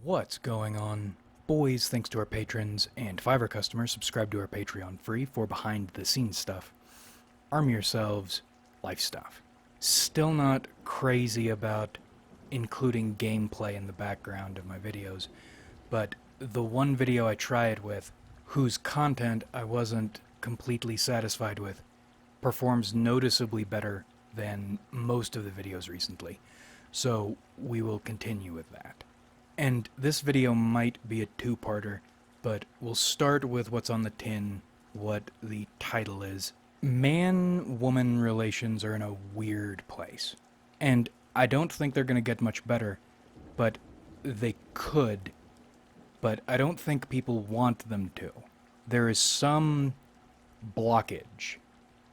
What's going on? Boys, thanks to our patrons and Fiverr customers, subscribe to our Patreon free for behind the scenes stuff. Arm yourselves, life stuff. Still not crazy about including gameplay in the background of my videos, but the one video I tried with, whose content I wasn't completely satisfied with, performs noticeably better than most of the videos recently. So we will continue with that. And this video might be a two-parter, but we'll start with what's on the tin, what the title is. Man-woman relations are in a weird place. And I don't think they're going to get much better, but they could. But I don't think people want them to. There is some blockage,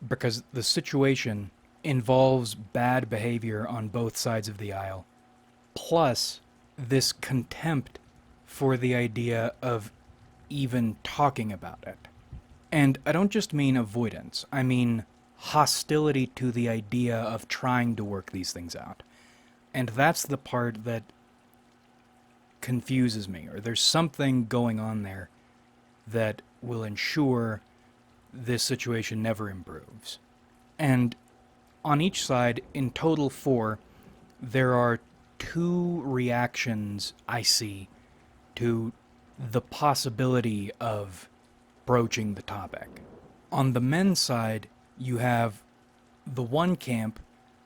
because the situation involves bad behavior on both sides of the aisle, plus this contempt for the idea of even talking about it. And I don't just mean avoidance, I mean hostility to the idea of trying to work these things out. And that's the part that confuses me, or there's something going on there that will ensure this situation never improves. And on each side, in total 4, there are 2 reactions I see to the possibility of broaching the topic. On the men's side, you have the one camp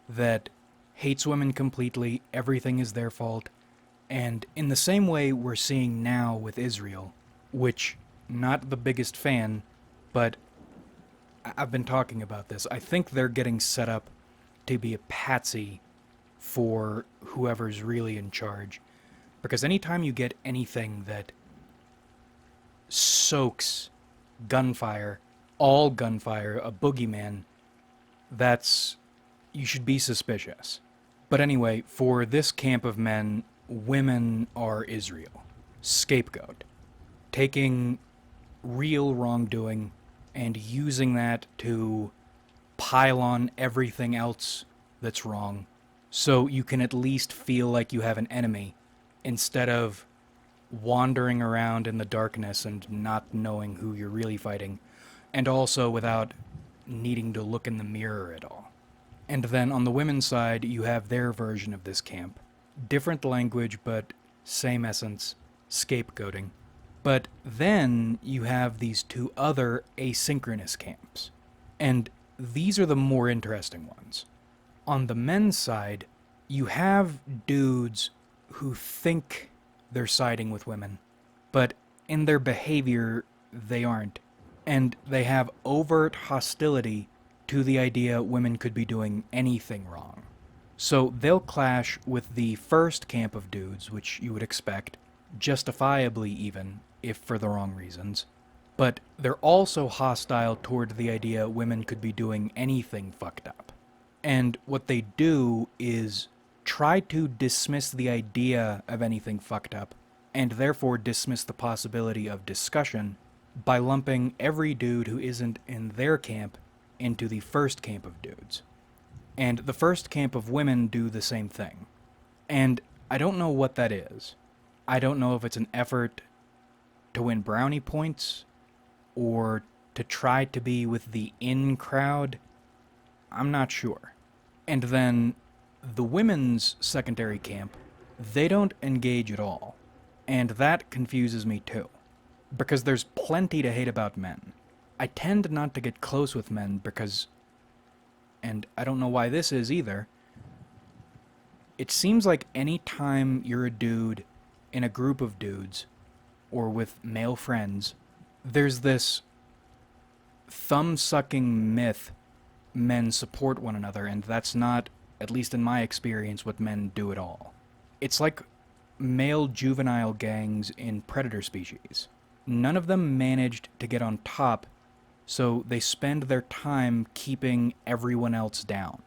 that hates women completely, everything is their fault, and in the same way we're seeing now with Israel, which, not the biggest fan, but I've been talking about this. I think they're getting set up to be a patsy for whoever's really in charge. Because anytime you get anything that soaks gunfire, all gunfire, a boogeyman, you should be suspicious. But anyway, for this camp of men, women are Israel. Scapegoat. Taking real wrongdoing and using that to pile on everything else that's wrong, so you can at least feel like you have an enemy, instead of wandering around in the darkness and not knowing who you're really fighting, and also without needing to look in the mirror at all. And then on the women's side, you have their version of this camp. Different language, but same essence, scapegoating. But then you have these 2 other asynchronous camps. And these are the more interesting ones. On the men's side, you have dudes who think they're siding with women, but in their behavior, they aren't. And they have overt hostility to the idea women could be doing anything wrong. So they'll clash with the first camp of dudes, which you would expect, justifiably even, if for the wrong reasons. But they're also hostile toward the idea women could be doing anything fucked up. And what they do is try to dismiss the idea of anything fucked up, and therefore dismiss the possibility of discussion by lumping every dude who isn't in their camp into the first camp of dudes. And the first camp of women do the same thing. And I don't know what that is. I don't know if it's an effort to win brownie points, or to try to be with the in crowd. I'm not sure. And then the women's secondary camp, they don't engage at all. And that confuses me too. Because there's plenty to hate about men. I tend not to get close with men because, and I don't know why this is either, it seems like any time you're a dude in a group of dudes, or with male friends, there's this thumb-sucking myth men support one another, and that's not, at least in my experience, what men do at all. It's like male juvenile gangs in predator species. None of them managed to get on top, so they spend their time keeping everyone else down.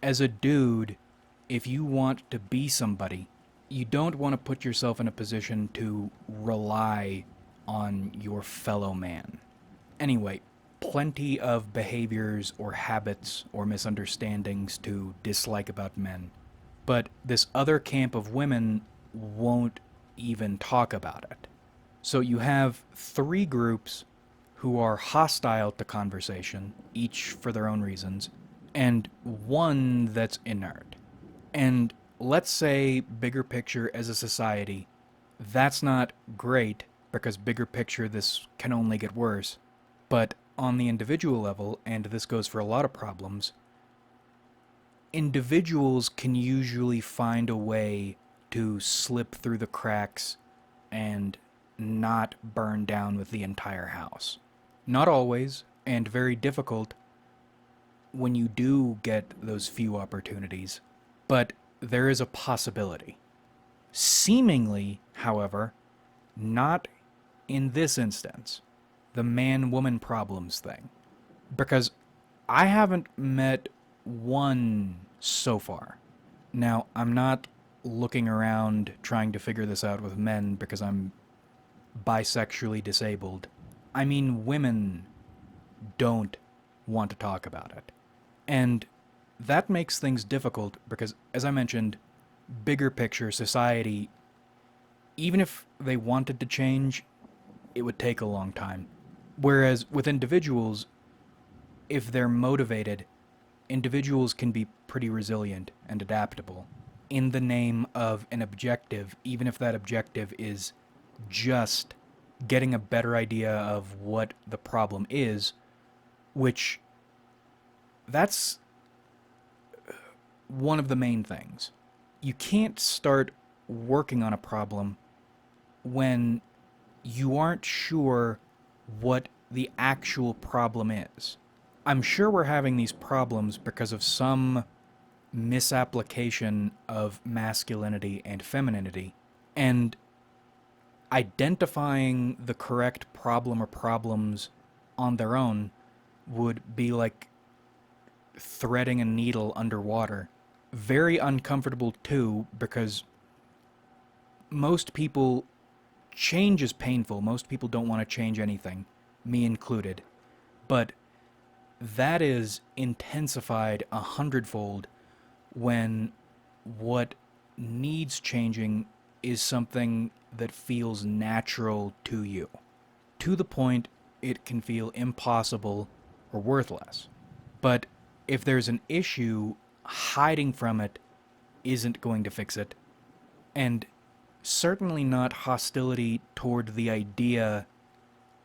As a dude, if you want to be somebody, you don't want to put yourself in a position to rely on your fellow man. Anyway, plenty of behaviors or habits or misunderstandings to dislike about men. But this other camp of women won't even talk about it. So you have three groups who are hostile to conversation, each for their own reasons, and one that's inert. And let's say, bigger picture as a society, that's not great because, bigger picture, this can only get worse. But on the individual level, and this goes for a lot of problems, individuals can usually find a way to slip through the cracks and not burn down with the entire house. Not always, and very difficult when you do get those few opportunities, but there is a possibility. Seemingly, however, not in this instance, the man-woman problems thing. Because I haven't met one so far. Now, I'm not looking around trying to figure this out with men because I'm bisexually disabled. I mean, women don't want to talk about it. And that makes things difficult because, as I mentioned, bigger picture society, even if they wanted to change, it would take a long time. Whereas with individuals, if they're motivated, individuals can be pretty resilient and adaptable in the name of an objective, even if that objective is just getting a better idea of what the problem is, which that's one of the main things. You can't start working on a problem when you aren't sure what the actual problem is. I'm sure we're having these problems because of some misapplication of masculinity and femininity, and identifying the correct problem or problems on their own would be like threading a needle underwater. Very uncomfortable too, because most people, change is painful. Most people don't want to change anything, me included. But that is intensified 100-fold when what needs changing is something that feels natural to you, to the point it can feel impossible or worthless. But if there's an issue, hiding from it isn't going to fix it, and certainly not hostility toward the idea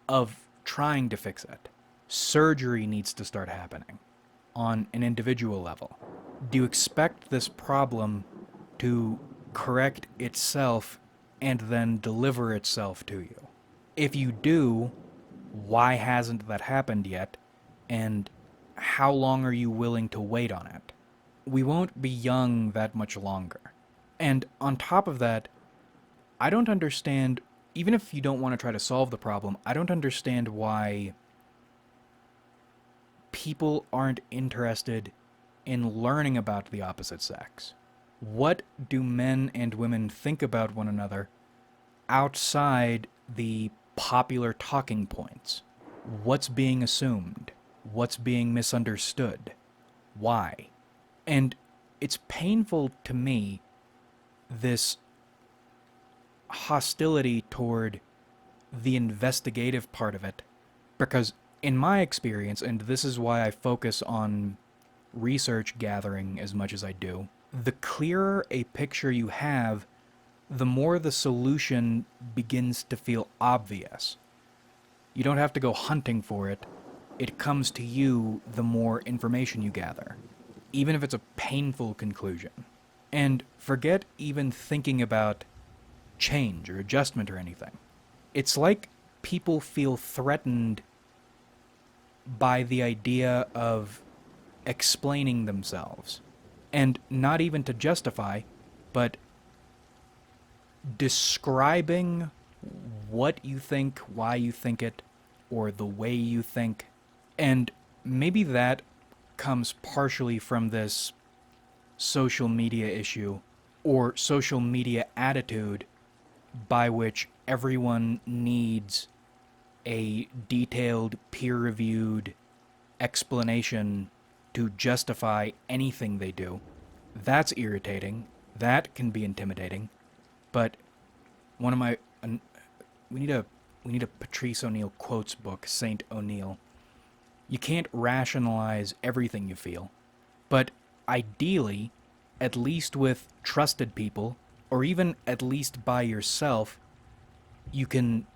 of trying to fix it. Surgery needs to start happening on an individual level. Do you expect this problem to correct itself and then deliver itself to you? If you do, why hasn't that happened yet? And how long are you willing to wait on it? We won't be young that much longer. And on top of that, I don't understand, even if you don't want to try to solve the problem, I don't understand why people aren't interested in learning about the opposite sex. What do men and women think about one another outside the popular talking points? What's being assumed? What's being misunderstood? Why? And it's painful to me, this hostility toward the investigative part of it, because in my experience, and this is why I focus on research gathering as much as I do, the clearer a picture you have, the more the solution begins to feel obvious. You don't have to go hunting for it. It comes to you the more information you gather, even if it's a painful conclusion. And forget even thinking about change or adjustment or anything. It's like people feel threatened by the idea of explaining themselves. And not even to justify, but describing what you think, why you think it, or the way you think. And maybe that comes partially from this social media issue, or social media attitude, by which everyone needs a detailed, peer-reviewed explanation to justify anything they do. That's irritating. That can be intimidating. But One of my we need a Patrice O'Neill quotes book, Saint O'Neill. You can't rationalize everything you feel, but ideally, at least with trusted people, or even at least by yourself, you can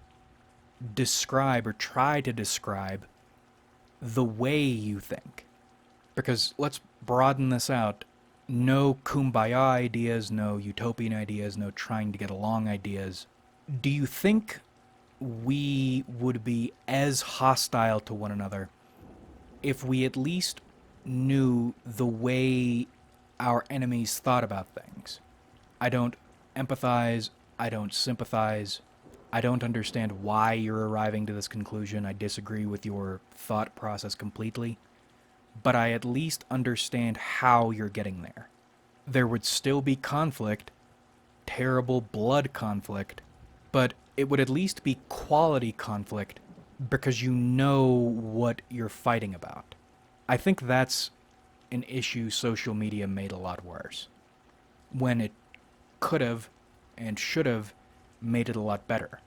describe or try to describe the way you think. Because let's broaden this out. No kumbaya ideas, no utopian ideas, no trying to get along ideas. Do you think we would be as hostile to one another if we at least knew the way our enemies thought about things? I don't empathize, I don't sympathize, I don't understand why you're arriving to this conclusion. I disagree with your thought process completely, but I at least understand how you're getting there. There would still be conflict, terrible blood conflict, but it would at least be quality conflict because you know what you're fighting about. I think that's an issue social media made a lot worse, when it could have and should have made it a lot better.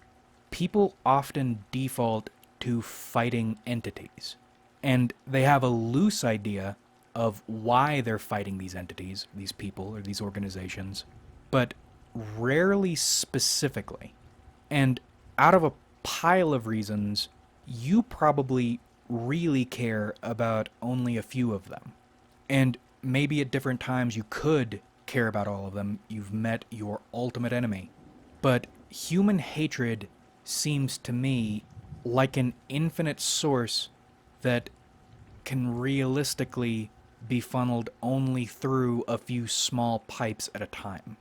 People often default to fighting entities, and they have a loose idea of why they're fighting these entities, these people, or these organizations, but rarely specifically. And out of a pile of reasons, you probably really care about only a few of them. And maybe at different times you could care about all of them. You've met your ultimate enemy. But human hatred seems to me like an infinite source that can realistically be funneled only through a few small pipes at a time.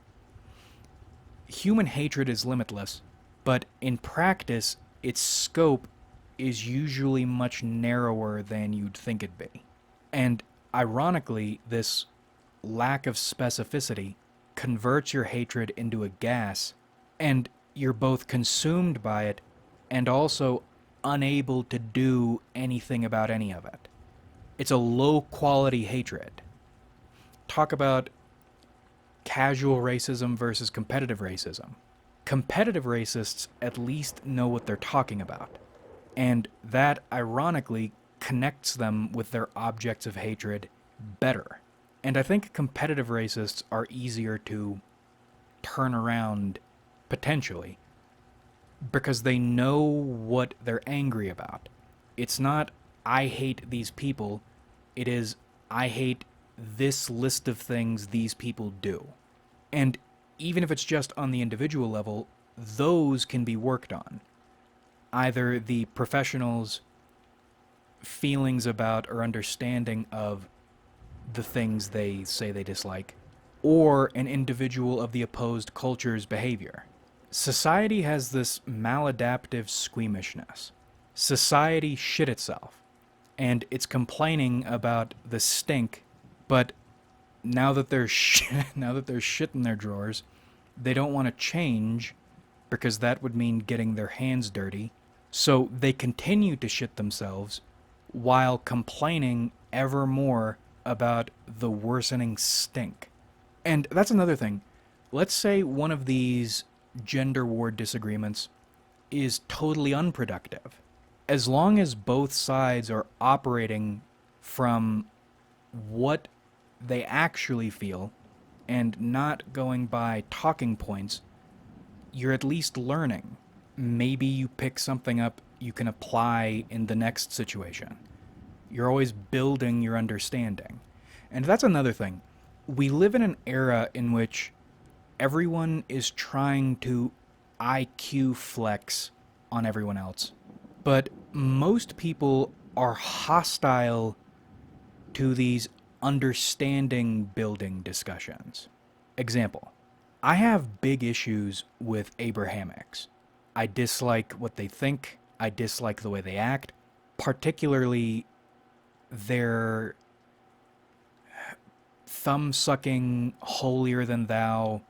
Human hatred is limitless, but in practice, its scope is usually much narrower than you'd think it'd be. And ironically, this lack of specificity converts your hatred into a gas, and you're both consumed by it and also unable to do anything about any of it. It's a low quality hatred. Talk about casual racism versus competitive racism. Competitive racists at least know what they're talking about, and that ironically connects them with their objects of hatred better. And I think competitive racists are easier to turn around, potentially, because they know what they're angry about. It's not, I hate these people, it is, I hate this list of things these people do. And even if it's just on the individual level, those can be worked on. Either the professional's feelings about or understanding of the things they say they dislike, or an individual of the opposed culture's behavior. Society has this maladaptive squeamishness. Society shit itself, and it's complaining about the stink, but now that there's shit in their drawers, they don't want to change because that would mean getting their hands dirty. So they continue to shit themselves while complaining ever more about the worsening stink. And that's another thing. Let's say one of these gender war disagreements is totally unproductive. As long as both sides are operating from what they actually feel and not going by talking points, you're at least learning. Maybe you pick something up you can apply in the next situation. You're always building your understanding. And that's another thing. We live in an era in which everyone is trying to IQ flex on everyone else. But most people are hostile to these understanding building discussions. Example, I have big issues with Abrahamics. I dislike what they think, I dislike the way they act, particularly their thumb-sucking, holier-than-thou,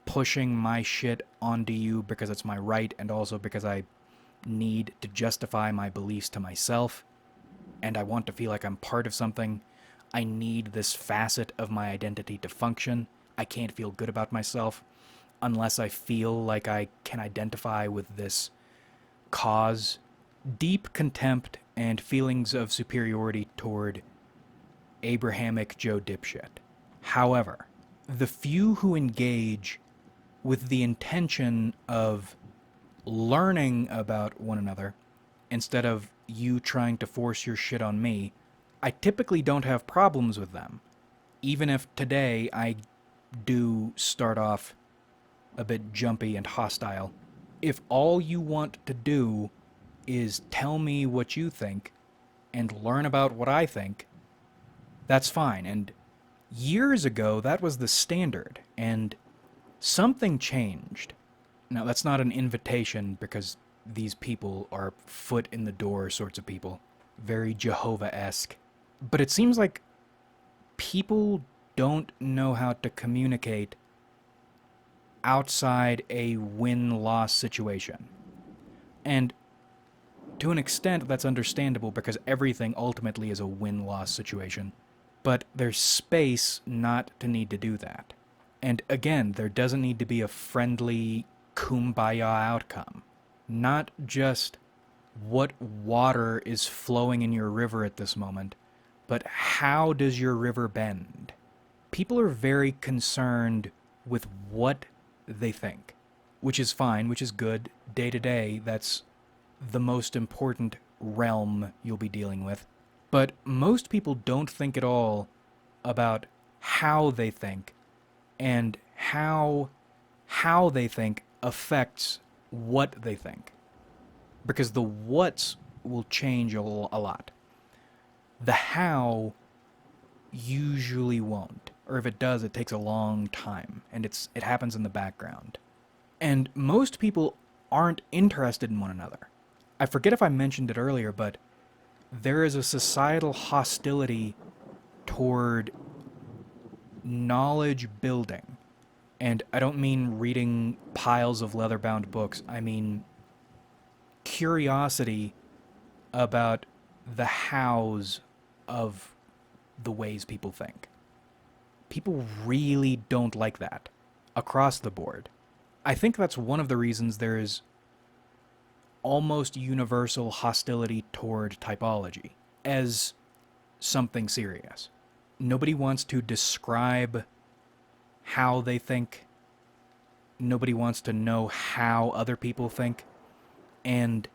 pushing my shit onto you because it's my right and also because I need to justify my beliefs to myself, and I want to feel like I'm part of something. I need this facet of my identity to function. I can't feel good about myself. unless I feel like I can identify with this cause. Deep contempt and feelings of superiority toward Abrahamic Joe Dipshit. However, the few who engage with the intention of learning about one another instead of you trying to force your shit on me, I typically don't have problems with them. Even if today I do start off a bit jumpy and hostile. If all you want to do is tell me what you think and learn about what I think, that's fine. And years ago, that was the standard, and something changed. Now, that's not an invitation because these people are foot in the door sorts of people, very Jehovah-esque. But it seems like people don't know how to communicate outside a win-loss situation. And to an extent, that's understandable because everything ultimately is a win-loss situation. But there's space not to need to do that. And again, there doesn't need to be a friendly kumbaya outcome. Not just what water is flowing in your river at this moment, but how does your river bend? People are very concerned with what they think, which is fine, which is good. Day to day, that's the most important realm you'll be dealing with. But most people don't think at all about how they think, and how they think affects what they think. Because the whats will change a lot. The how usually won't. Or if it does, it takes a long time, and it happens in the background. And most people aren't interested in one another. I forget if I mentioned it earlier, but there is a societal hostility toward knowledge building. And I don't mean reading piles of leather-bound books. I mean curiosity about the hows of the ways people think. People really don't like that across the board. I think that's one of the reasons there is almost universal hostility toward typology as something serious. Nobody wants to describe how they think. Nobody wants to know how other people think. And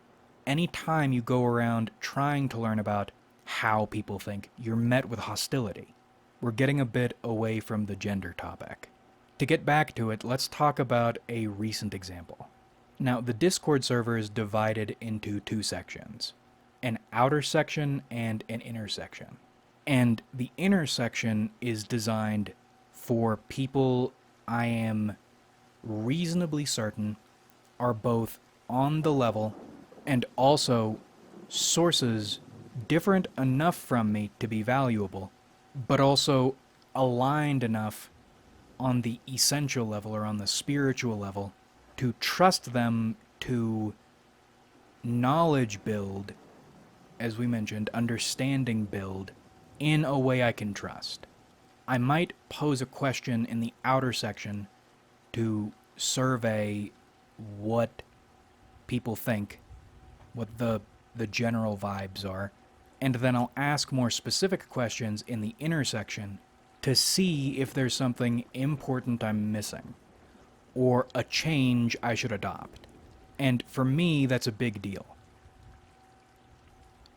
anytime you go around trying to learn about how people think, you're met with hostility. We're getting a bit away from the gender topic. To get back to it, let's talk about a recent example. Now, the Discord server is divided into two sections, an outer section and an inner section. And the inner section is designed for people I am reasonably certain are both on the level and also sources different enough from me to be valuable, but also aligned enough on the essential level or on the spiritual level to trust them to knowledge build, as we mentioned, understanding build, in a way I can trust. I might pose a question in the outer section to survey what people think, what the general vibes are, and then I'll ask more specific questions in the inner section to see if there's something important I'm missing, or a change I should adopt. And for me, that's a big deal.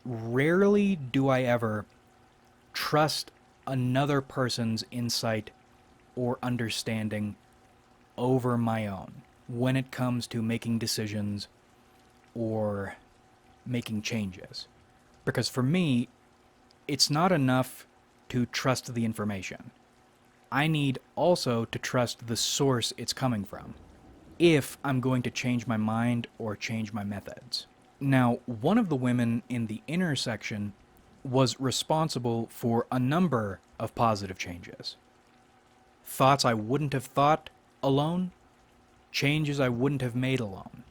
Rarely do I ever trust another person's insight or understanding over my own when it comes to making decisions or making changes. Because for me, it's not enough to trust the information. I need also to trust the source it's coming from, if I'm going to change my mind or change my methods. Now, one of the women in the inner section was responsible for a number of positive changes. Thoughts I wouldn't have thought alone, changes I wouldn't have made alone.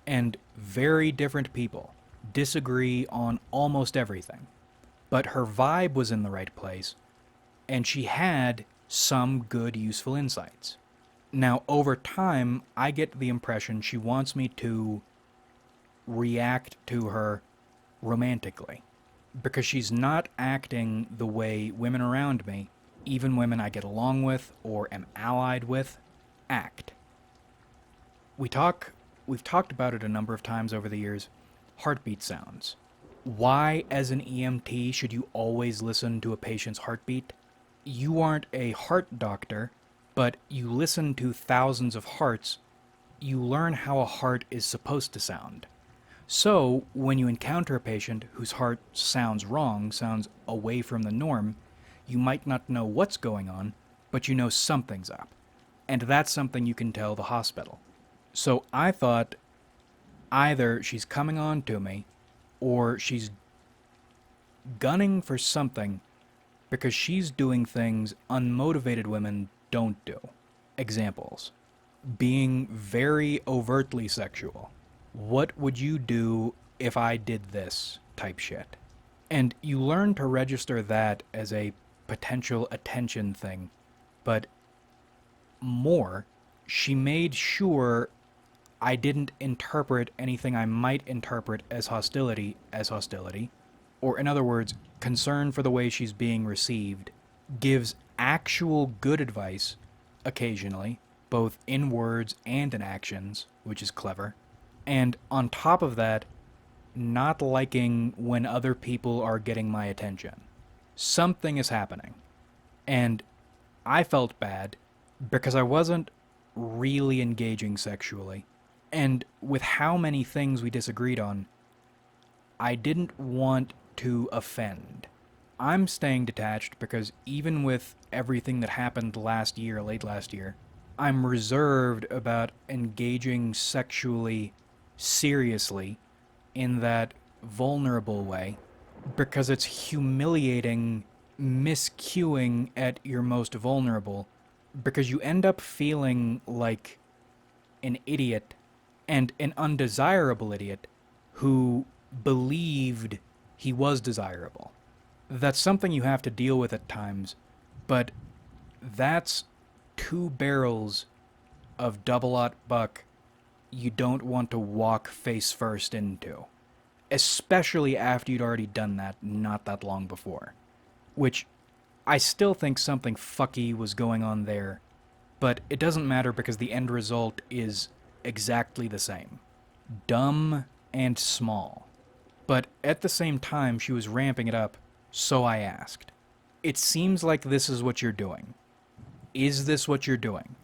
And very different people disagree on almost everything. But her vibe was in the right place, and she had some good, useful insights. Now, over time, I get the impression she wants me to react to her romantically because she's not acting the way women around me, even women I get along with or am allied with, act. We talk we've talked about it a number of times over the years. Heartbeat sounds. Why as an EMT should you always listen to a patient's heartbeat? You aren't a heart doctor, but you listen to thousands of hearts. You learn how a heart is supposed to sound. So, when you encounter a patient whose heart sounds wrong, sounds away from the norm, you might not know what's going on, but you know something's up. And that's something you can tell the hospital. So I thought either she's coming on to me or she's gunning for something because she's doing things unmotivated women don't do. Examples: being very overtly sexual. What would you do if I did this type shit? And you learn to register that as a potential attention thing. But more, she made sure I didn't interpret anything I might interpret as hostility, or in other words, concern for the way she's being received, gives actual good advice occasionally, both in words and in actions, which is clever. And on top of that, not liking when other people are getting my attention. Something is happening. And I felt bad because I wasn't really engaging sexually. And with how many things we disagreed on, I didn't want to offend. I'm staying detached because even with everything that happened last year, late last year, I'm reserved about engaging sexually seriously in that vulnerable way because it's humiliating miscuing at your most vulnerable because you end up feeling like an idiot and an undesirable idiot who believed he was desirable. That's something you have to deal with at times, but that's two barrels of double-aught buck you don't want to walk face first into, especially after you'd already done that not that long before. Which I still think something fucky was going on there, but it doesn't matter because the end result is exactly the same. Dumb and small. But at the same time, she was ramping it up, so I asked. It seems like this is what you're doing. Is this what you're doing?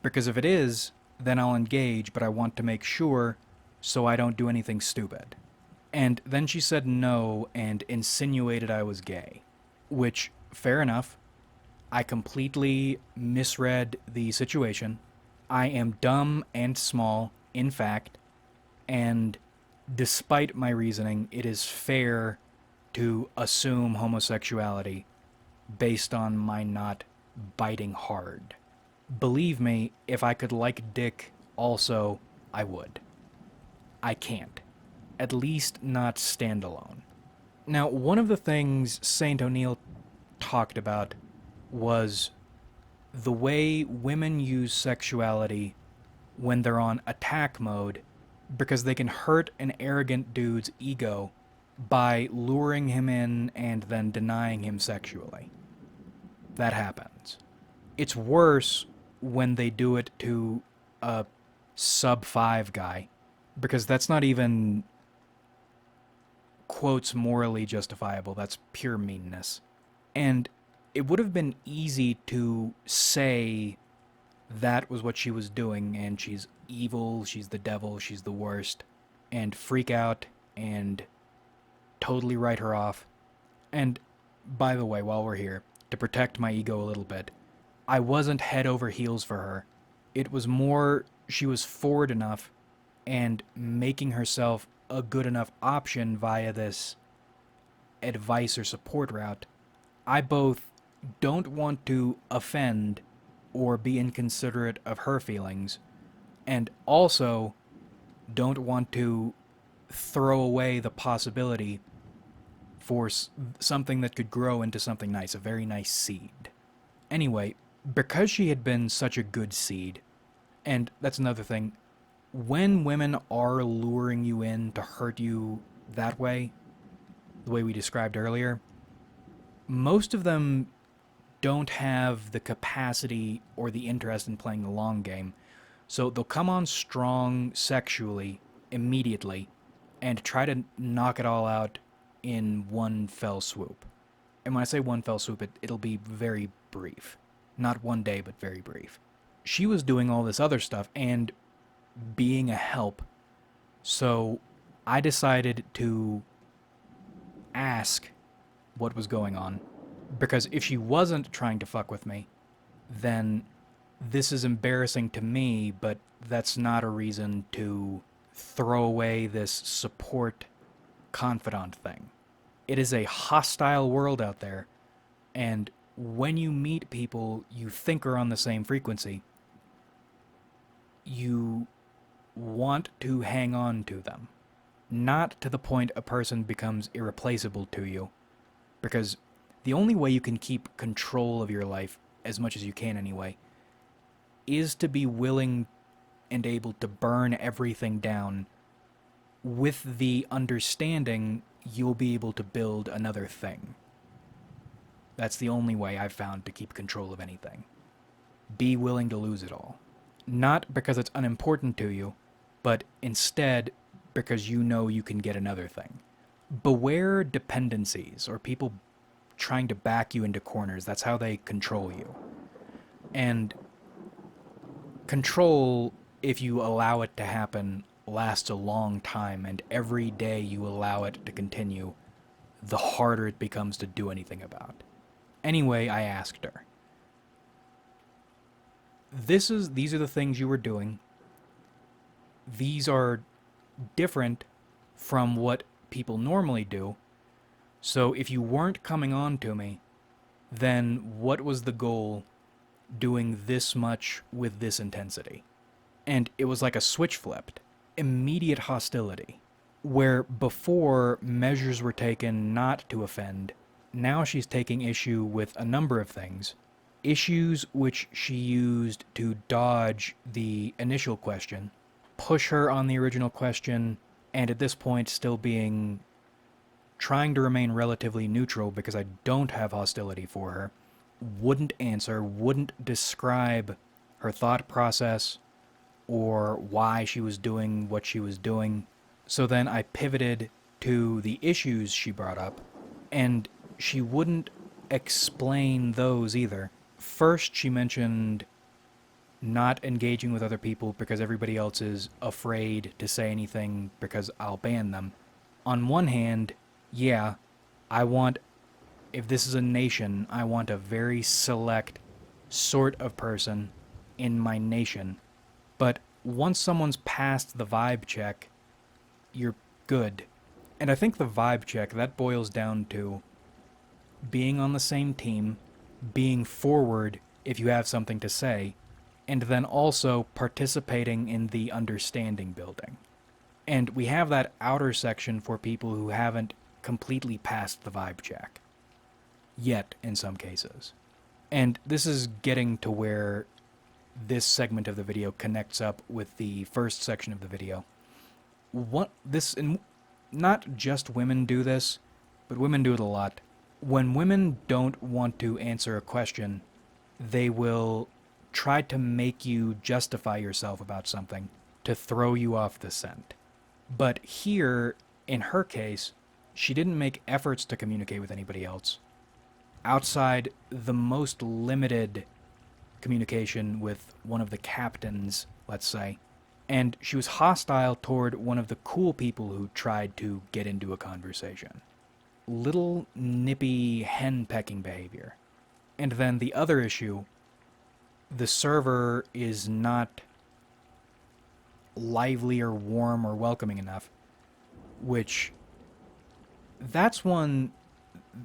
Because if it is, then I'll engage, but I want to make sure so I don't do anything stupid. And then she said no and insinuated I was gay. Which, fair enough. I completely misread the situation. I am dumb and small, in fact, and despite my reasoning, it is fair to assume homosexuality based on my not biting hard. Believe me, if I could like dick also, I would. I can't. At least not standalone. Now, one of the things Saint O'Neill talked about was the way women use sexuality when they're on attack mode because they can hurt an arrogant dude's ego by luring him in and then denying him sexually. That happens. It's worse when they do it to a sub 5 guy because that's not even quotes morally justifiable. That's pure meanness. And it would have been easy to say that was what she was doing and she's evil, she's the devil, she's the worst, and freak out and totally write her off. And by the way, while we're here, to protect my ego a little bit, I wasn't head over heels for her. It was more she was forward enough and making herself a good enough option via this advice or support route. I both don't want to offend or be inconsiderate of her feelings, and also don't want to throw away the possibility for something that could grow into something nice, a very nice seed. Anyway, because she had been such a good seed, And that's another thing. When women are luring you in to hurt you that way, the way we described earlier, most of them don't have the capacity or the interest in playing the long game. So they'll come on strong sexually immediately and try to knock it all out in one fell swoop. And when I say one fell swoop, it'll be very brief. Not one day, but very brief. She was doing all this other stuff and being a help. So I decided to ask what was going on. Because if she wasn't trying to fuck with me, then this is embarrassing to me, but that's not a reason to throw away this support confidant thing. It is a hostile world out there, and when you meet people you think are on the same frequency, you want to hang on to them. Not to the point a person becomes irreplaceable to you, because the only way you can keep control of your life, as much as you can anyway, is to be willing and able to burn everything down with the understanding you'll be able to build another thing. That's the only way I've found to keep control of anything. Be willing to lose it all. Not because it's unimportant to you, but instead because you know you can get another thing. Beware dependencies, or people trying to back you into corners. That's how they control you. And control, if you allow it to happen, lasts a long time, and every day you allow it to continue, the harder it becomes to do anything about. Anyway, I asked her, these are the things you were doing. These are different from what people normally do. So if you weren't coming on to me, then what was the goal doing this much with this intensity? And it was like a switch flipped. Immediate hostility. Where before measures were taken not to offend, now she's taking issue with a number of things. Issues which she used to dodge the initial question, push her on the original question, and at this point still trying to remain relatively neutral because I don't have hostility for her, wouldn't answer, wouldn't describe her thought process or why she was doing what she was doing. So then I pivoted to the issues she brought up, and she wouldn't explain those either. First, she mentioned not engaging with other people because everybody else is afraid to say anything because I'll ban them. On one hand, yeah, if this is a nation, I want a very select sort of person in my nation. But once someone's passed the vibe check, you're good. And I think the vibe check, that boils down to being on the same team, being forward if you have something to say, and then also participating in the understanding building. And we have that outer section for people who haven't completely passed the vibe check. Yet, in some cases. And this is getting to where this segment of the video connects up with the first section of the video. Not just women do this, but women do it a lot. When women don't want to answer a question, they will try to make you justify yourself about something to throw you off the scent. But here, in her case, she didn't make efforts to communicate with anybody else outside the most limited communication with one of the captains, let's say. And she was hostile toward one of the cool people who tried to get into a conversation. Little nippy hen-pecking behavior. And then the other issue, the server is not lively or warm or welcoming enough, which that's one,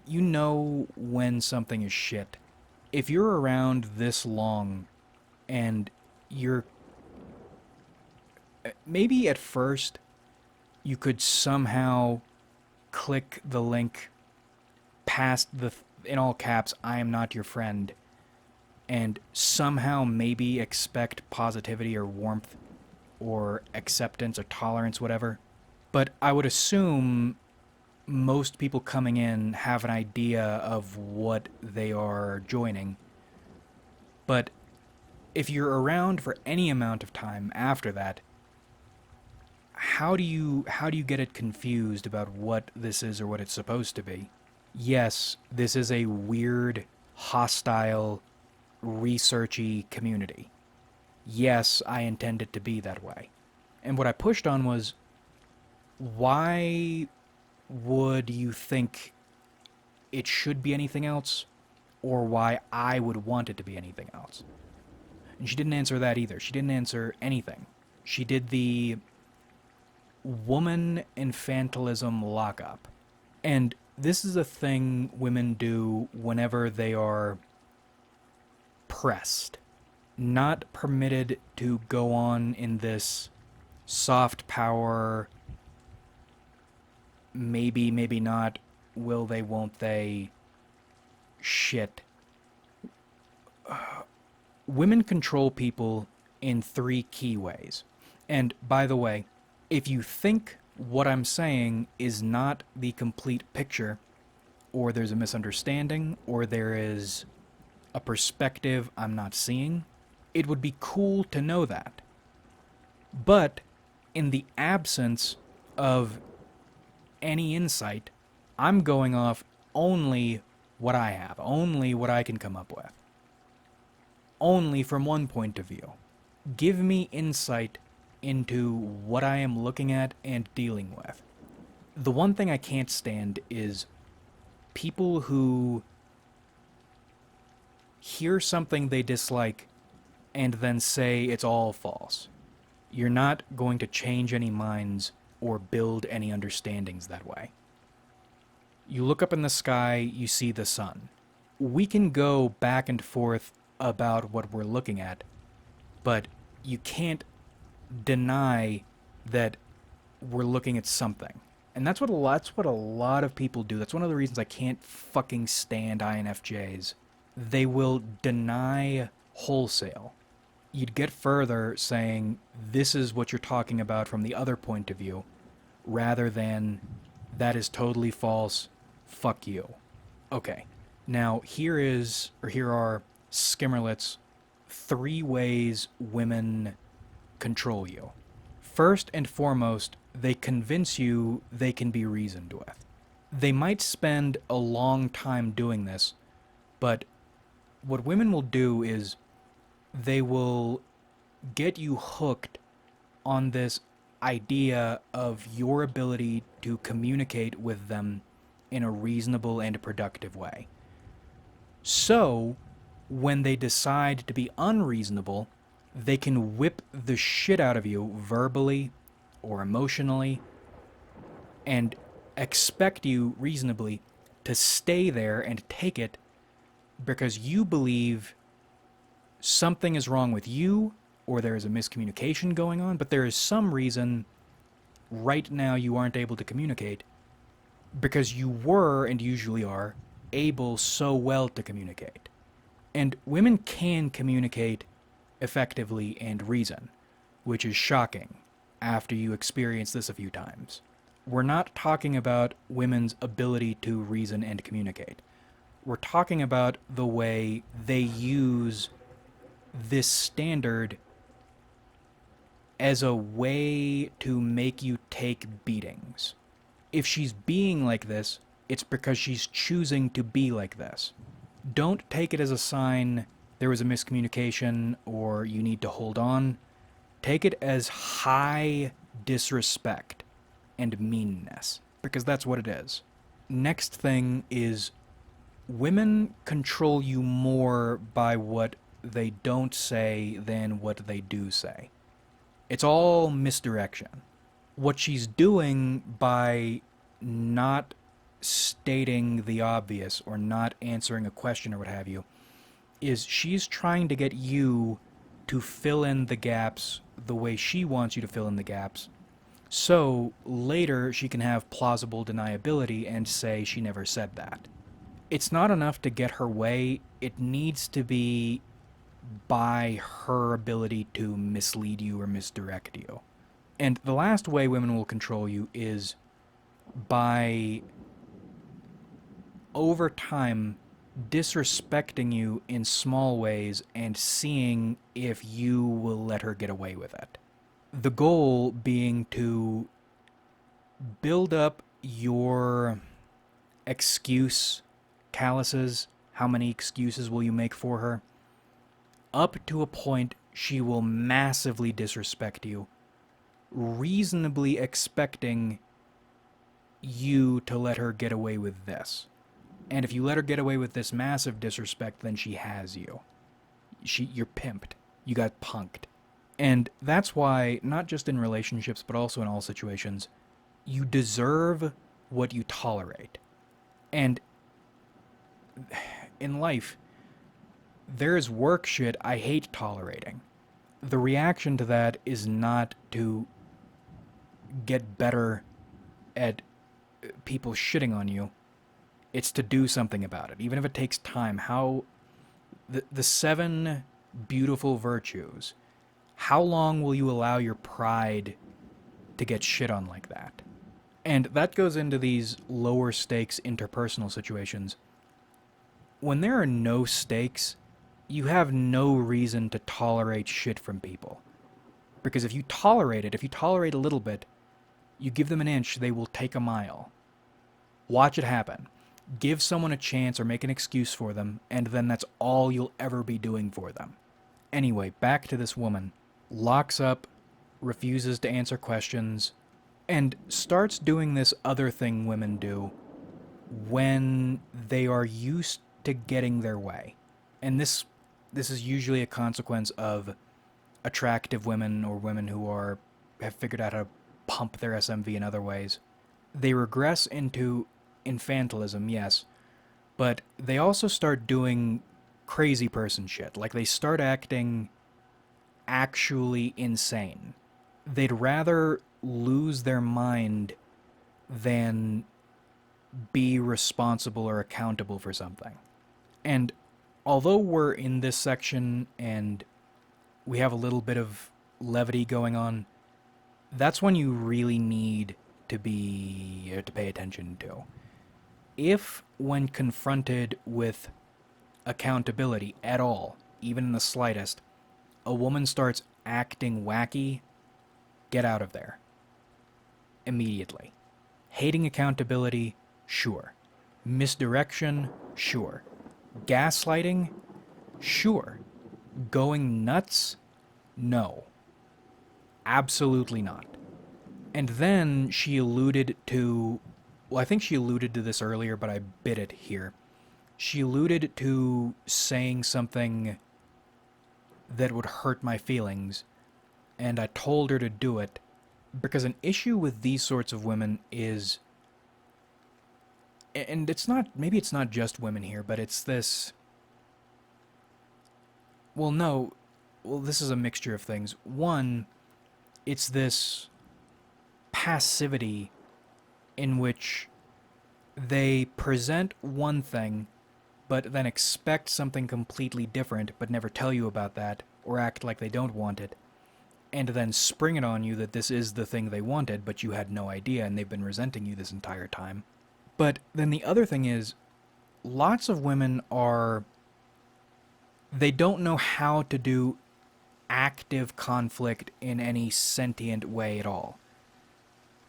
you know when something is shit. If you're around this long and you're maybe at first you could somehow click the link past the in all caps, I am not your friend, and somehow maybe expect positivity or warmth or acceptance or tolerance, whatever. But I would assume most people coming in have an idea of what they are joining. But if you're around for any amount of time after that, how do you get it confused about what this is or what it's supposed to be? Yes, this is a weird, hostile, researchy community. Yes, I intend it to be that way. And what I pushed on was, why would you think it should be anything else, or why I would want it to be anything else? And she didn't answer that either. She didn't answer anything. She did the woman infantilism lockup. And this is a thing women do whenever they are pressed, not permitted to go on in this soft power, maybe, maybe not, will they, won't they, shit. Women control people in 3 key ways. And by the way, if you think what I'm saying is not the complete picture, or there's a misunderstanding, or there is a perspective I'm not seeing, it would be cool to know that. But in the absence of any insight, I'm going off only what I have, only what I can come up with, only from one point of view. Give me insight into what I am looking at and dealing with. The one thing I can't stand is people who hear something they dislike and then say it's all false. You're not going to change any minds or build any understandings that way. You look up in the sky, you see the sun. We can go back and forth about what we're looking at, but you can't deny that we're looking at something. And that's what a lot of people do. That's one of the reasons I can't fucking stand INFJs. They will deny wholesale. You'd get further saying, this is what you're talking about from the other point of view, rather than, that is totally false, fuck you. Okay, now here are Skimmerlit's 3 ways women control you. First and foremost, they convince you they can be reasoned with. They might spend a long time doing this, but what women will do is they will get you hooked on this idea of your ability to communicate with them in a reasonable and productive way. So, when they decide to be unreasonable, they can whip the shit out of you verbally or emotionally and expect you reasonably to stay there and take it because you believe something is wrong with you or there is a miscommunication going on, but there is some reason right now you aren't able to communicate because you were, and usually are, able so well to communicate. And women can communicate effectively and reason, which is shocking after you experience this a few times. We're not talking about women's ability to reason and communicate. We're talking about the way they use this standard as a way to make you take beatings. If she's being like this, it's because she's choosing to be like this. Don't take it as a sign there was a miscommunication or you need to hold on. Take it as high disrespect and meanness, because that's what it is. Next thing is, women control you more by what they don't say than what they do say. It's all misdirection. What she's doing by not stating the obvious or not answering a question or what have you is she's trying to get you to fill in the gaps the way she wants you to fill in the gaps, so later she can have plausible deniability and say she never said that. It's not enough to get her way, it needs to be by her ability to mislead you or misdirect you. And the last way women will control you is by, over time, disrespecting you in small ways and seeing if you will let her get away with it. The goal being to build up your excuse calluses. How many excuses will you make for her? Up to a point she will massively disrespect you, reasonably expecting you to let her get away with this. And if you let her get away with this massive disrespect, then she has you. You're pimped. You got punked. And that's why, not just in relationships, but also in all situations, you deserve what you tolerate. And in life, there is work shit I hate tolerating. The reaction to that is not to get better at people shitting on you. It's to do something about it, even if it takes time. How the 7 beautiful virtues. How long will you allow your pride to get shit on like that? And that goes into these lower stakes interpersonal situations. When there are no stakes, you have no reason to tolerate shit from people. Because if you tolerate it, if you tolerate a little bit, you give them an inch, they will take a mile. Watch it happen. Give someone a chance or make an excuse for them, and then that's all you'll ever be doing for them. Anyway, back to this woman. Locks up, refuses to answer questions, and starts doing this other thing women do when they are used to getting their way. And this is usually a consequence of attractive women or women who have figured out how to pump their SMV in other ways. They regress into infantilism, yes, but they also start doing crazy person shit. Like, they start acting actually insane. They'd rather lose their mind than be responsible or accountable for something. And although we're in this section and we have a little bit of levity going on, that's when you really need to pay attention to. If, when confronted with accountability at all, even in the slightest, a woman starts acting wacky, get out of there. Immediately. Hating accountability, sure. Misdirection, sure. Gaslighting, sure. Going nuts, no. Absolutely not. And then she alluded to, well, I think she alluded to this earlier, but I bit it here. She alluded to saying something that would hurt my feelings, and I told her to do it because an issue with these sorts of women is, and maybe it's not just women here, but it's this, this is a mixture of things. One, it's this passivity in which they present one thing but then expect something completely different but never tell you about that or act like they don't want it, and then spring it on you that this is the thing they wanted but you had no idea and they've been resenting you this entire time. But then the other thing is, lots of women they don't know how to do active conflict in any sentient way at all.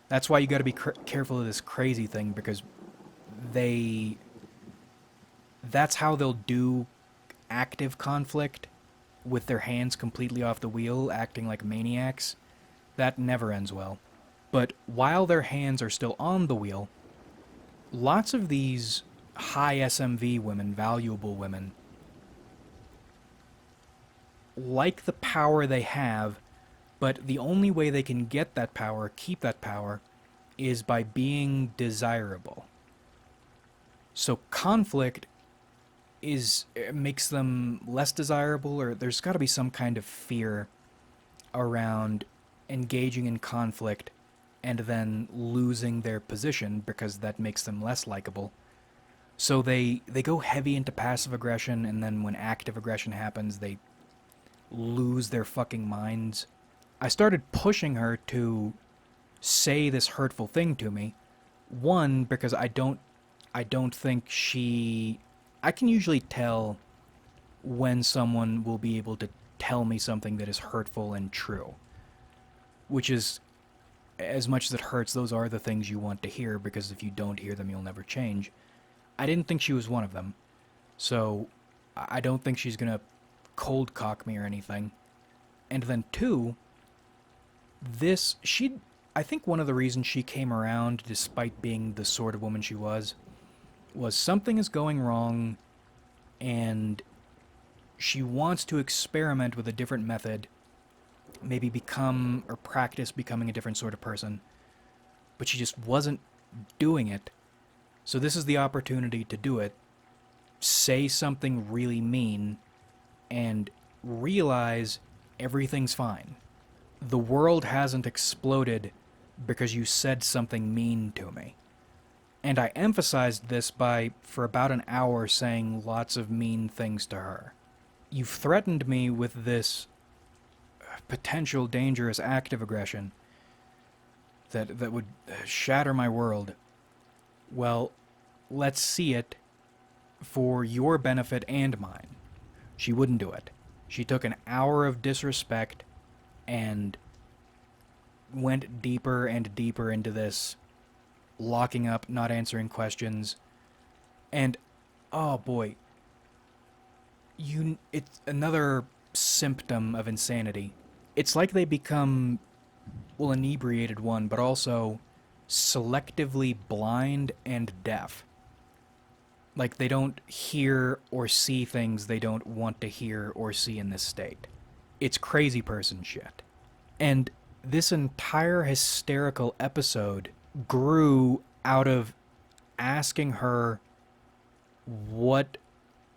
That's why you got to be careful of this crazy thing, because that's how they'll do active conflict with their hands completely off the wheel, acting like maniacs. That never ends well. But while their hands are still on the wheel, lots of these high SMV women, valuable women, like the power they have, but the only way they can get that power, keep that power, is by being desirable. So conflict makes them less desirable, or there's got to be some kind of fear around engaging in conflict and then losing their position, because that makes them less likable. So they go heavy into passive aggression, and then when active aggression happens, they lose their fucking minds. I started pushing her to say this hurtful thing to me. One, because I don't think she I can usually tell when someone will be able to tell me something that is hurtful and true, which is, as much as it hurts, those are the things you want to hear, because if you don't hear them, you'll never change. I didn't think she was one of them, so I don't think she's gonna cold cock me or anything. And then two, I think one of the reasons she came around, despite being the sort of woman she was something is going wrong, and she wants to experiment with a different method, maybe become or practice becoming a different sort of person, but she just wasn't doing it. So this is the opportunity to do it. Say something really mean and realize everything's fine. The world hasn't exploded because you said something mean to me. And I emphasized this by, for about an hour, saying lots of mean things to her. You've threatened me with this potential dangerous act of aggression that would shatter my world. Well, let's see it for your benefit and mine. She wouldn't do it. She took an hour of disrespect and went deeper and deeper into this, locking up, not answering questions. And oh boy, it's another symptom of insanity. It's like they become, well, inebriated, one, but also selectively blind and deaf. Like they don't hear or see things they don't want to hear or see in this state. It's crazy person shit. And this entire hysterical episode grew out of asking her what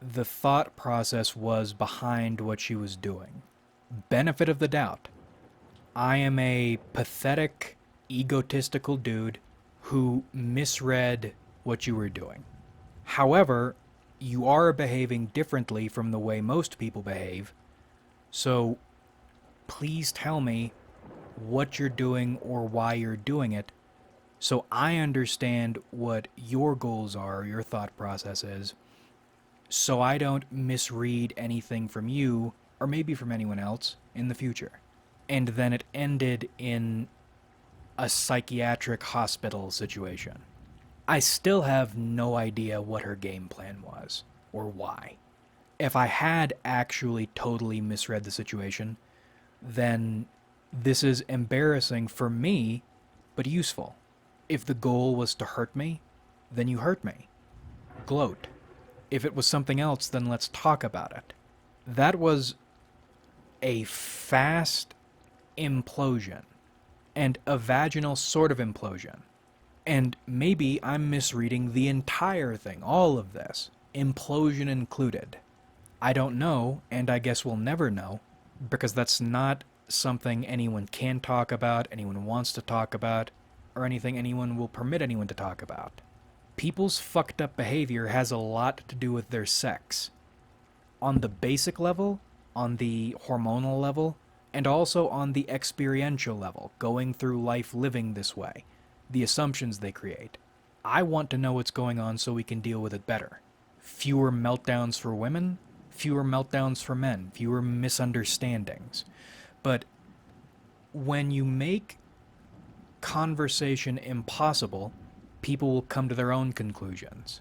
the thought process was behind what she was doing. Benefit of the doubt. I am a pathetic, egotistical dude who misread what you were doing. However, you are behaving differently from the way most people behave, so please tell me what you're doing or why you're doing it, so I understand what your goals are, your thought process is, so I don't misread anything from you, or maybe from anyone else, in the future. And then it ended in a psychiatric hospital situation. I still have no idea what her game plan was, or why. If I had actually totally misread the situation, then this is embarrassing for me, but useful. If the goal was to hurt me, then you hurt me. Gloat. If it was something else, then let's talk about it. That was a fast implosion, and a vaginal sort of implosion. And maybe I'm misreading the entire thing, all of this, implosion included. I don't know, and I guess we'll never know, because that's not something anyone can talk about, anyone wants to talk about, or anything anyone will permit anyone to talk about. People's fucked up behavior has a lot to do with their sex. On the basic level, on the hormonal level, and also on the experiential level, going through life living this way, the assumptions they create. I want to know what's going on so we can deal with it better. Fewer meltdowns for women, fewer meltdowns for men, fewer misunderstandings. But when you make conversation impossible, people will come to their own conclusions.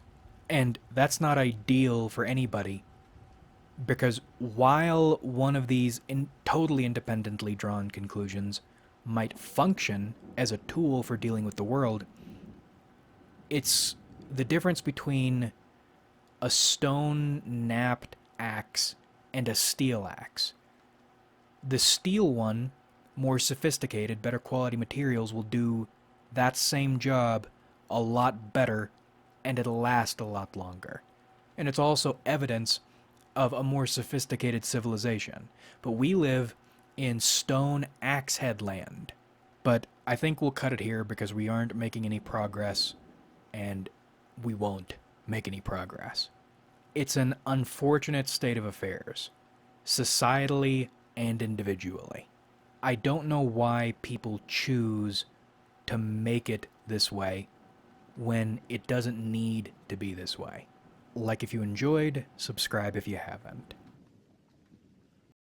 And that's not ideal for anybody, because while one of these totally independently drawn conclusions might function as a tool for dealing with the world, it's the difference between a stone-napped axe and a steel axe. The steel one, more sophisticated, better quality materials, will do that same job a lot better, and it'll last a lot longer. And it's also evidence of a more sophisticated civilization. But we live in stone axehead land. But I think we'll cut it here because we aren't making any progress, and we won't make any progress. It's an unfortunate state of affairs. Societally, and individually. I don't know why people choose to make it this way when it doesn't need to be this way. Like if you enjoyed, subscribe if you haven't.